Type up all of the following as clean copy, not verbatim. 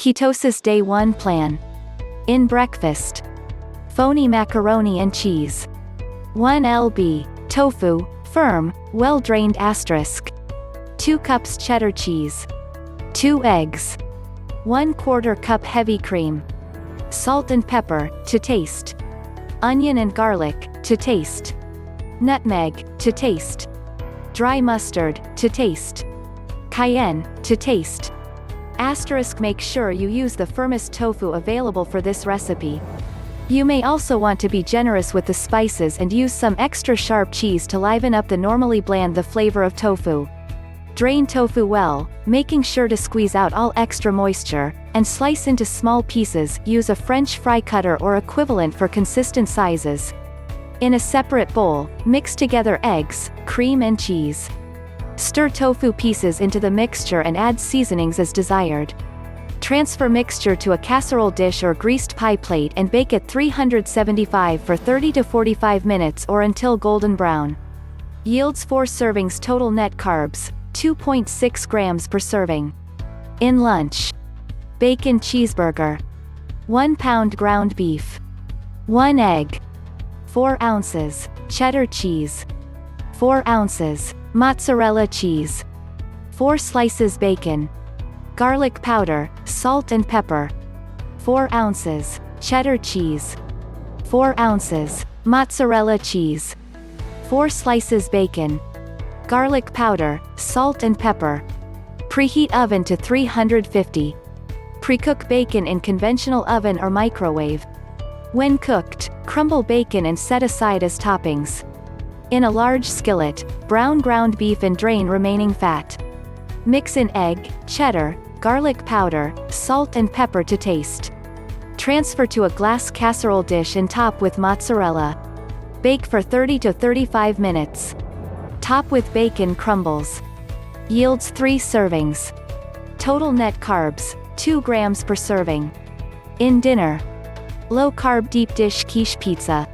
Ketosis Day 1 Plan. In breakfast. Phony macaroni and cheese. 1 lb. Tofu, firm, well-drained *. 2 cups cheddar cheese. 2 eggs. 1/4 cup heavy cream. Salt and pepper, to taste. Onion and garlic, to taste. Nutmeg, to taste. Dry mustard, to taste. Cayenne, to taste. * Make sure you use the firmest tofu available for this recipe. You may also want to be generous with the spices and use some extra sharp cheese to liven up the normally bland the flavor of tofu. Drain tofu well, making sure to squeeze out all extra moisture, and slice into small pieces. Use a French fry cutter or equivalent for consistent sizes. In a separate bowl, mix together eggs, cream and cheese. Stir tofu pieces into the mixture and add seasonings as desired. Transfer mixture to a casserole dish or greased pie plate and bake at 375 for 30 to 45 minutes or until golden brown. Yields 4 servings total net carbs, 2.6 grams per serving. In lunch. Bacon cheeseburger. 1 pound ground beef. 1 egg. 4 ounces, cheddar cheese. 4 ounces, mozzarella cheese. 4 slices bacon. Garlic powder, salt and pepper. 4 ounces, cheddar cheese. 4 ounces, mozzarella cheese. 4 slices bacon. Garlic powder, salt and pepper. Preheat oven to 350. Precook bacon in conventional oven or microwave. When cooked, crumble bacon and set aside as toppings. In a large skillet, brown ground beef and drain remaining fat. Mix in egg, cheddar, garlic powder, salt and pepper to taste. Transfer to a glass casserole dish and top with mozzarella. Bake for 30 to 35 minutes. Top with bacon crumbles. Yields 3 servings. Total net carbs, 2 grams per serving. In dinner. Low-carb deep dish quiche pizza.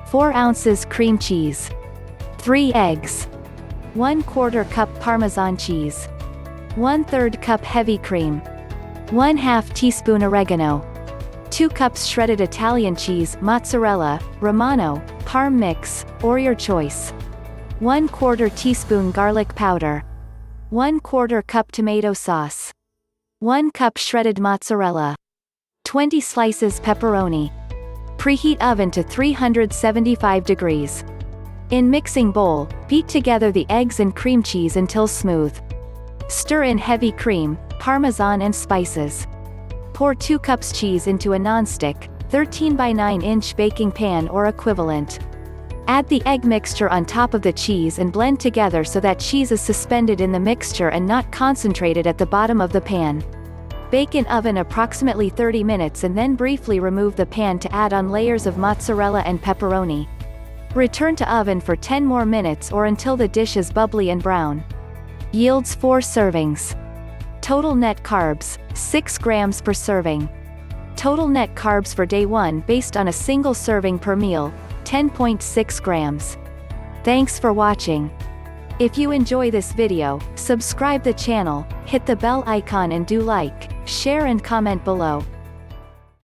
4 ounces cream cheese. 3 eggs. 1/4 cup Parmesan cheese. 1/3 cup heavy cream. 1/2 teaspoon oregano. 2 cups shredded Italian cheese, mozzarella, Romano, Parm mix, or your choice. 1/4 teaspoon garlic powder. 1/4 cup tomato sauce. 1 cup shredded mozzarella. 20 slices pepperoni. Preheat oven to 375 degrees. In mixing bowl, beat together the eggs and cream cheese until smooth. Stir in heavy cream, Parmesan and spices. Pour 2 cups cheese into a nonstick, 13 by 9 inch baking pan or equivalent. Add the egg mixture on top of the cheese and blend together so that cheese is suspended in the mixture and not concentrated at the bottom of the pan. Bake in oven approximately 30 minutes and then briefly remove the pan to add on layers of mozzarella and pepperoni. Return to oven for 10 more minutes or until the dish is bubbly and brown. Yields 4 servings. Total net carbs, 6 grams per serving. Total net carbs for day 1 based on a single serving per meal, 10.6 grams. Thanks for watching. If you enjoy this video, subscribe the channel, hit the bell icon and do like, share and comment below.